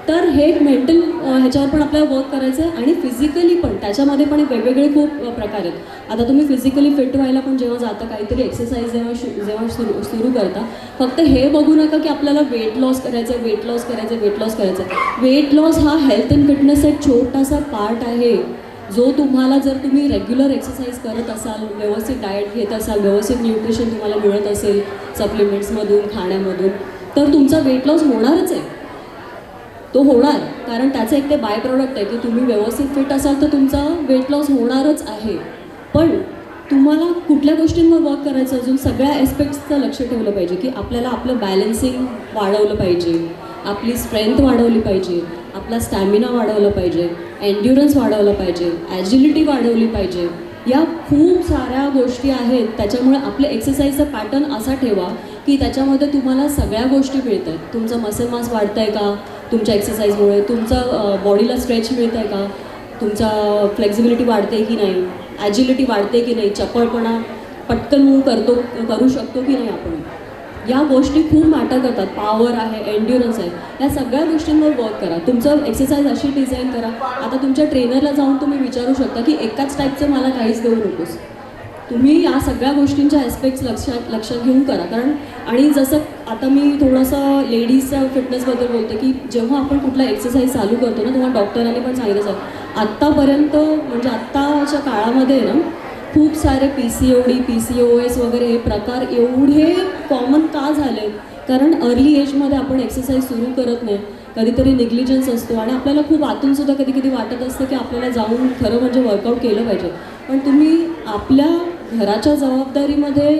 तर हे एक ह्याच्यावर पण आपल्याला वर्क करायचं आहे आणि फिजिकली पण. त्याच्यामध्ये पण वेगवेगळे खूप प्रकार आहेत. आता तुम्ही फिजिकली फिट व्हायला पण जेव्हा जाता, काहीतरी एक्सरसाइज जेव्हा सुरू करता, फक्त हे बघू नका की आपल्याला वेट लॉस करायचं आहे, वेट लॉस करायचं आहे, वेट लॉस करायचं आहे. वेट लॉस हा हेल्थ अँड फिटनेसचा एक छोटासा पार्ट आहे, जो तुम्हाला जर तुम्ही रेग्युलर एक्सरसाइज करत असाल, व्यवस्थित डाएट घेत असाल, व्यवस्थित न्यूट्रिशन तुम्हाला मिळत असेल सप्लिमेंट्समधून, खाण्यामधून, तर तुमचा वेट लॉस होणारच आहे. तो होणार, कारण त्याचं एक ते बाय प्रॉडक्ट आहे की तुम्ही व्यवस्थित फिट असाल तर तुमचा वेट लॉस होणारच आहे. पण तुम्हाला कुठल्या गोष्टींवर वर्क करायचं, अजून सगळ्या ॲस्पेक्ट्सचं लक्ष ठेवलं पाहिजे की आपल्याला आपलं बॅलन्सिंग वाढवलं पाहिजे, आपली स्ट्रेंथ वाढवली पाहिजे, आपला स्टॅमिना वाढवला पाहिजे, एन्ड्युरन्स वाढवलं पाहिजे, ॲजिलिटी वाढवली पाहिजे. या खूप साऱ्या गोष्टी आहेत. त्याच्यामुळे आपलं एक्सरसाइजचा पॅटर्न असा ठेवा की त्याच्यामध्ये तुम्हाला सगळ्या गोष्टी मिळत आहेत. तुमचं मसल मास वाढतं आहे का तुमच्या एक्सरसाइजमुळे, तुमचा बॉडीला स्ट्रेच मिळत आहे का, तुमचा फ्लेक्झिबिलिटी वाढते की नाही, ॲजिलिटी वाढते की नाही, चपळपणा पटकन मूव करू शकतो की नाही आपण. या गोष्टी खूप मॅटर करतात. पॉवर आहे, एन्ड्युरन्स आहे, या सगळ्या गोष्टींवर वर्क करा. तुमचं एक्सरसाइज अशी डिझाईन करा. आता तुमच्या ट्रेनरला जाऊन तुम्ही विचारू शकता की एकाच टाईपचं मला काहीच देऊ नकोस. तुम्ही या सगळ्या गोष्टींच्या ॲस्पेक्ट्स लक्षात घेऊन करा. कारण आणि जसं आता मी थोडंसं लेडीजच्या फिटनेसबद्दल बोलते की जेव्हा आपण कुठला एक्सरसाइज चालू करतो ना, तेव्हा डॉक्टरांनी पण सांगितलं सर, आत्तापर्यंत म्हणजे आत्ताच्या काळामध्ये ना खूप सारे PCOD, PCOS वगैरे हे प्रकार एवढे कॉमन का झाले, कारण अर्ली एजमध्ये आपण एक्सरसाइज सुरू करत नाही, कधीतरी निग्लिजन्स असतो आणि आपल्याला खूप आतूनसुद्धा कधी वाटत असतं की आपल्याला जाऊन खरं म्हणजे वर्कआउट केलं पाहिजे. पण तुम्ही आपल्या घराच्या जबाबदारीमध्ये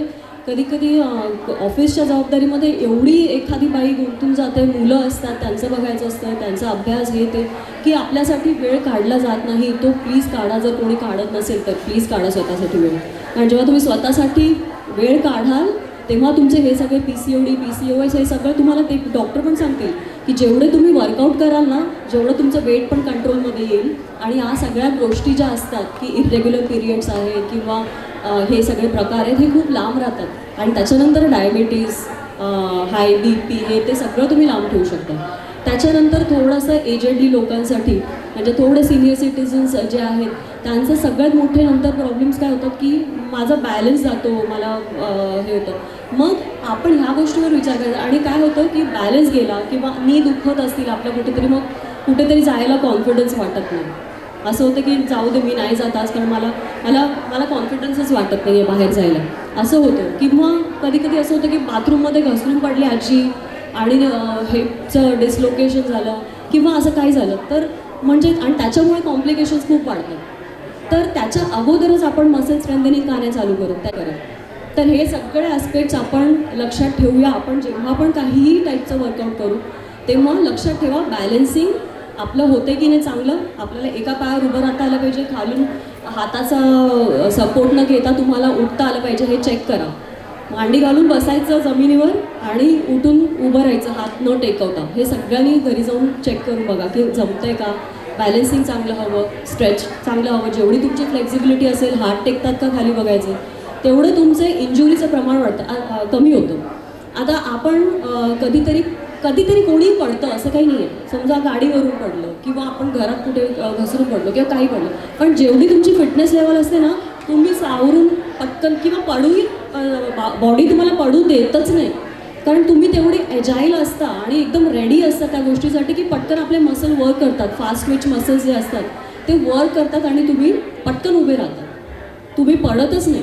कधी कधी ऑफिसच्या जबाबदारीमध्ये एवढी एखादी बाई गुंतून जाते, मुलं असतात त्यांचं बघायचं असतं, त्यांचा अभ्यास हे ते, की आपल्यासाठी वेळ काढला जात नाही. तो प्लीज काढा. जर कोणी काढत नसेल तर प्लीज काढा स्वतःसाठी वेळ. कारण जेव्हा तुम्ही स्वतःसाठी वेळ काढाल तेव्हा तुमचे हे सगळे PCOD PCOS हे सगळं तुम्हाला ते डॉक्टर पण सांगतील की जेवढे तुम्ही वर्कआउट कराल ना, जेवढं तुमचं वेट पण कंट्रोलमध्ये येईल. आणि या सगळ्या गोष्टी ज्या असतात की इरेग्युलर पिरियड्स आहे किंवा हे सगळे प्रकार आहेत, हे खूप लांब राहतात. आणि त्याच्यानंतर डायबिटीज, हाय BP हे ते सगळं तुम्ही लांब ठेवू शकता. त्याच्यानंतर थोडंसं एजेडली लोकांसाठी, म्हणजे थोडे सिनियर सिटीजन्स जे आहेत त्यांचं सगळ्यात मोठे नंतर प्रॉब्लेम्स काय होतात की माझा बॅलन्स जातो, मला हे होतं. मग आपण ह्या गोष्टीवर विचार करायचा. आणि काय होतं की बॅलन्स गेला किंवा नी दुखत असतील आपलं कुठेतरी, मग कुठेतरी जायला कॉन्फिडन्स वाटत नाही. असं होतं की जाऊ दे, मी नाही जात आज, कारण मला कॉन्फिडन्सच वाटत नाही आहे बाहेर जायला, असं होतं. किंवा कधी कधी असं होतं की बाथरूममध्ये घसरून पडली आजी आणि हेपचं डिस्लोकेशन झालं किंवा असं काही झालं तर म्हणजे, आणि त्याच्यामुळे कॉम्प्लिकेशन्स खूप वाढतात. तर त्याच्या अगोदरच आपण मसल स्ट्रेंथनिंग का नाही चालू करत. तर हे सगळे ॲस्पेक्ट्स आपण लक्षात ठेवूया. आपण जेव्हा पण काहीही टाईपचं वर्कआउट करू तेव्हा लक्षात ठेवा बॅलन्सिंग आपलं होते की नाही चांगलं. आपल्याला एका पायावर उभं राहता आलं पाहिजे, खालून हाताचा सपोर्ट न घेता तुम्हाला उठता आलं पाहिजे, हे चेक करा. मांडी घालून बसायचं जमिनीवर आणि उठून उभं राहायचं हात न टेकवता. हे सगळ्यांनी घरी जाऊन चेक करून बघा की जमतंय का, बॅलन्सिंग चांगलं हवं, स्ट्रेच चांगलं हवं. जेवढी तुमची फ्लेक्झिबिलिटी असेल, हात टेकतात का खाली बघायचं, तेवढं तुमचे इंजुरीचं प्रमाण वाढतं, कमी होतं. आता आपण कधीतरी कोणी पडतं असं काही नाही आहे. समजा गाडीवरून पडलं किंवा आपण घरात कुठे घसरून पडलो किंवा काही पडलं, पण जेवढी तुमची फिटनेस लेवल असते ना, तुम्ही सावरून पटकन किंवा पडूही, बॉडी तुम्हाला पडू देतच नाही. कारण तुम्ही तेवढे एजाईल असता आणि एकदम रेडी असता त्या गोष्टीसाठी की पटकन आपले मसल वर्क करतात. फास्ट ट्विच मसल्स जे असतात ते वर्क करतात आणि तुम्ही पटकन उभे राहता, तुम्ही पडतच नाही.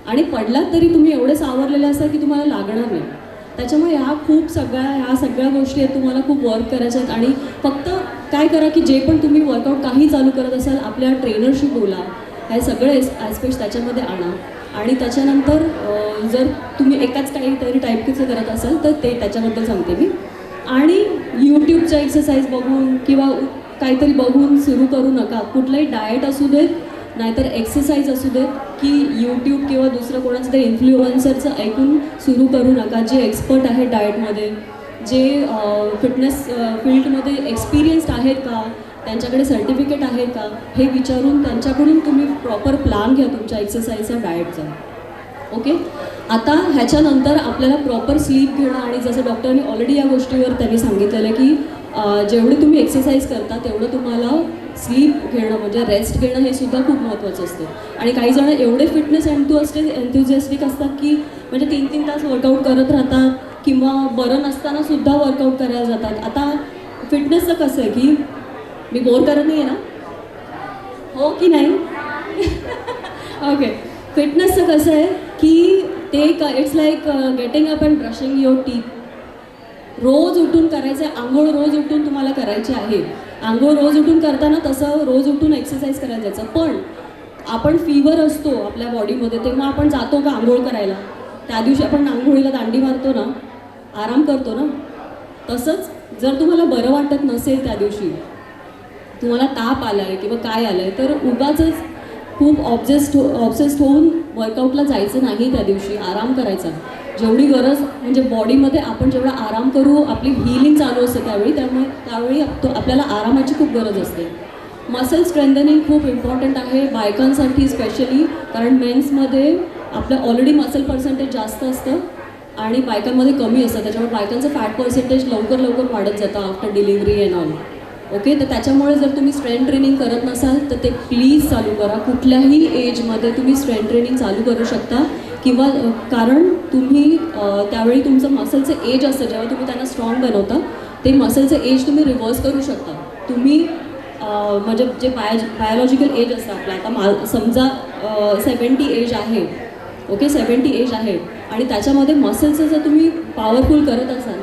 आणि पडलात तरी तुम्ही एवढे सावरलेले असतात की तुम्हाला लागणार नाही. त्याच्यामुळे ह्या सगळ्या गोष्टी आहेत, तुम्हाला खूप वर्क करायच्या आहेत. आणि फक्त काय करा की जे पण तुम्ही वर्कआउट काही चालू करत असाल, आपल्या ट्रेनरशी बोला, हे सगळे ॲस्पेक्ट्स त्याच्यामध्ये आणा. आणि त्याच्यानंतर जर तुम्ही एकाच काहीतरी टाईपचं करत असाल तर ते त्याच्याबद्दल सांगते मी. आणि यूट्यूबच्या एक्सरसाइज बघून किंवा काहीतरी बघून सुरू करू नका. कुठलंही डाएट असू देत नाहीतर एक्सरसाइज असू देत, की यूट्यूब किंवा दुसरं कोणाचं तरी इन्फ्लुएन्सरचं ऐकून सुरू करू नका. जे एक्सपर्ट आहेत डाएटमध्ये, जे फिटनेस फील्डमध्ये एक्सपिरियन्स्ड आहेत का, त्यांच्याकडे सर्टिफिकेट आहे का, हे विचारून त्यांच्याकडून तुम्ही प्रॉपर प्लॅन घ्या तुमच्या एक्सरसाइजचा, डाएटचा. ओके. आता ह्याच्यानंतर आपल्याला प्रॉपर स्लीप घेणं, आणि जसं डॉक्टरांनी ऑलरेडी या गोष्टीवर त्यांनी सांगितलेलं आहे की जेवढी तुम्ही एक्सरसाइज करता तेवढं तुम्हाला स्लीप घेणं म्हणजे रेस्ट घेणं हे सुद्धा खूप महत्त्वाचं असतं. आणि काही जण एवढे फिटनेस एन्थुझियास्टिक असतात की म्हणजे 3-3 तास वर्कआउट करत राहतात किंवा बरं नसताना सुद्धा वर्कआउट करायला जातात. आता फिटनेसचं कसं आहे की मी बोर करत नाही आहे ना, हो की नाही? ओके. फिटनेसचं कसं आहे की ते it's like getting up and brushing your teeth. रोज उठून करायचं आहे, आंघोळ रोज उठून तुम्हाला करायची आहे. आंघोळ रोज उठून करताना तसं रोज उठून एक्सरसाइज करायला जायचं. पण आपण फीवर असतो आपल्या बॉडीमध्ये तेव्हा आपण जातो का आंघोळ करायला? त्या दिवशी आपण आंघोळीला दांडी मारतो ना, आराम करतो ना. तसंच जर तुम्हाला बरं वाटत नसेल, त्या दिवशी तुम्हाला ताप आला आहे किंवा काय आलं आहे, तर उगाचच खूप ऑब्सेस्ड होऊन वर्कआउटला जायचं नाही. त्या दिवशी आराम करायचा. जेवढी गरज म्हणजे बॉडीमध्ये आपण जेवढा आराम करू, आपली हीलिंग चालू असते त्यावेळी आपल्याला आरामाची खूप गरज असते. मसल स्ट्रेंथनिंग खूप इम्पॉर्टंट आहे बायकांसाठी स्पेशली, कारण मेन्समध्ये आपलं ऑलरेडी मसल पर्सेंटेज जास्त असतं आणि बायकांमध्ये कमी असतं. त्याच्यामुळे बायकांचं फॅट पर्सेंटेज लवकर वाढत जातं after delivery and all. Okay. तर त्याच्यामुळे जर तुम्ही स्ट्रेंथ ट्रेनिंग करत नसाल तर ते प्लीज चालू करा. कुठल्याही एजमध्ये तुम्ही स्ट्रेंथ ट्रेनिंग चालू करू शकता. किंवा कारण तुम्ही त्यावेळी तुमचं मसलचं एज असतं, जेव्हा तुम्ही त्यांना स्ट्रॉंग बनवता ते मसलचं एज तुम्ही रिव्हर्स करू शकता. तुम्ही म्हणजे जे बायोलॉजिकल एज असतं आपलं, आता समजा 70 एज आहे, ओके, 70 एज आहे आणि त्याच्यामध्ये मसलचं जर तुम्ही पॉवरफुल करत असाल,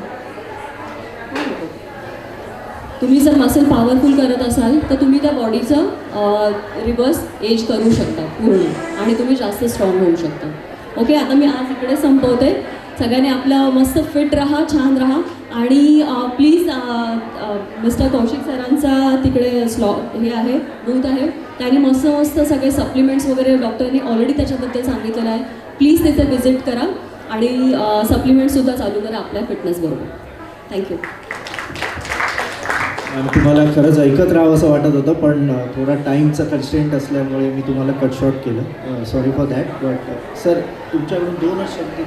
मसल पॉवरफुल करत असाल तर तुम्ही त्या बॉडीचं रिव्हर्स एज करू शकता पूर्ण आणि तुम्ही जास्त स्ट्रॉंग होऊ शकता. ओके, आता मी आज इकडे संपवते. सगळ्यांनी आपलं मस्त फिट राहा, छान राहा आणि प्लीज मिस्टर कौशिक सरांचा तिकडे हे आहे, बूथ आहे. त्यांनी मस्त मस्त सगळे सप्लिमेंट्स वगैरे डॉक्टरनी ऑलरेडी त्याच्याबद्दल सांगितलेलं आहे. प्लीज तिथे व्हिजिट करा आणि सप्लिमेंटसुद्धा चालू करा आपल्या फिटनेसबरोबर. थँक्यू. आणि तुम्हाला खरंच ऐकत राहावं असं वाटत होतं, पण थोडा टाईमचा कन्स्टेंट असल्यामुळे मी तुम्हाला कट शॉर्ट केलं. Sorry for that. But sir, तुमच्याकडून 2च शब्द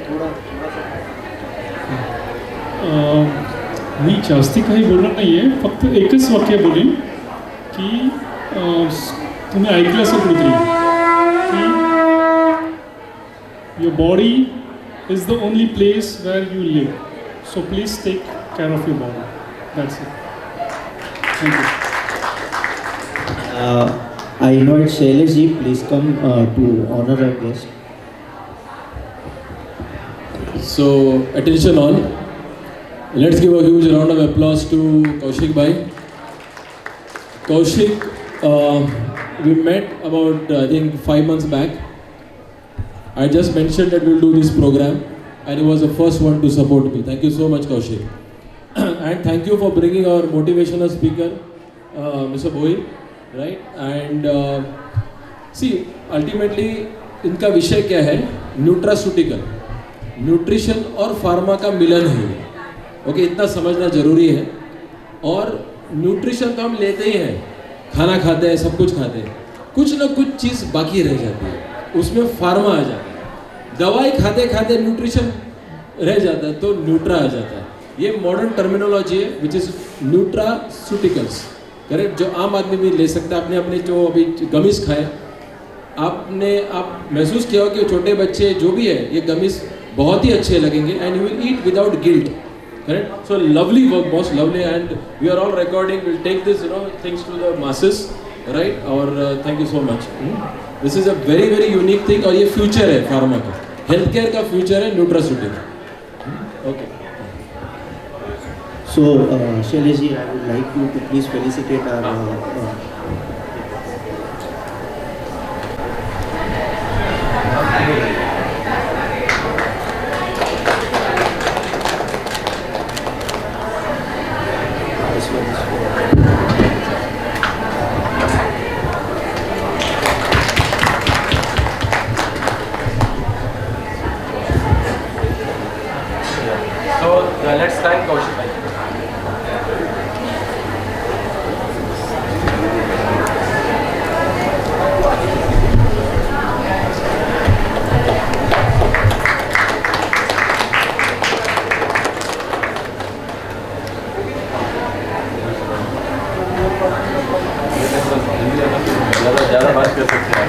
मी जास्ती काही बोलणार नाही आहे, फक्त एकच वाक्य बोलेन की तुम्ही ऐकलं असेल कुठेतरी की your body is the only place where you live, so please take care of your body. That's it. Thank you. I invite Shailesh ji, please come to honor our guest. So, attention all. Let's give a huge round of applause to Kaushik bhai. Kaushik, we met about I think 5 months back. I just mentioned that we'll do this program, and he was the first one to support me. Thank you so much, Kaushik. And thank you for bringing our motivational speaker, Mr. Bhoi, right? And see, ultimately, इनका विषय क्या है? Nutraceutical, nutrition और pharma का मिलन है. Okay, इतना समझना ज़रूरी है. और न्यूट्रिशन तो हम लेते ही हैं, खाना खाते हैं, सब कुछ खाते हैं, कुछ ना कुछ चीज़ बाकी रह जाती है, उसमें फार्मा आ जाता है. दवाई खाते खाते न्यूट्रिशन रह जाता है तो न्यूट्रा आ जाता है. ये मॉडर्न टर्मिनोलॉजी है विच इज़ न्यूट्रास्यूटिकल्स, करेक्ट, जो आम आदमी भी ले सकता है. आपने अपने जो अभी गमीज खाए, आप महसूस किया हो कि छोटे बच्चे जो भी है ये गमीज बहुत ही अच्छे लगेंगे end you will eat without guilt. Correct? So lovely work, boss, lovely, and we are all recording. We'll take this, things to the masses, right? Or thank you so much. This is a very very unique thing, और ये future है pharma का, healthcare का future है nutraceutical. Okay. So, Shailesh ji, I would like you to please felicitate our. So let's thank Kaushik bhai. ज़्यादा बात कर सकते हैं.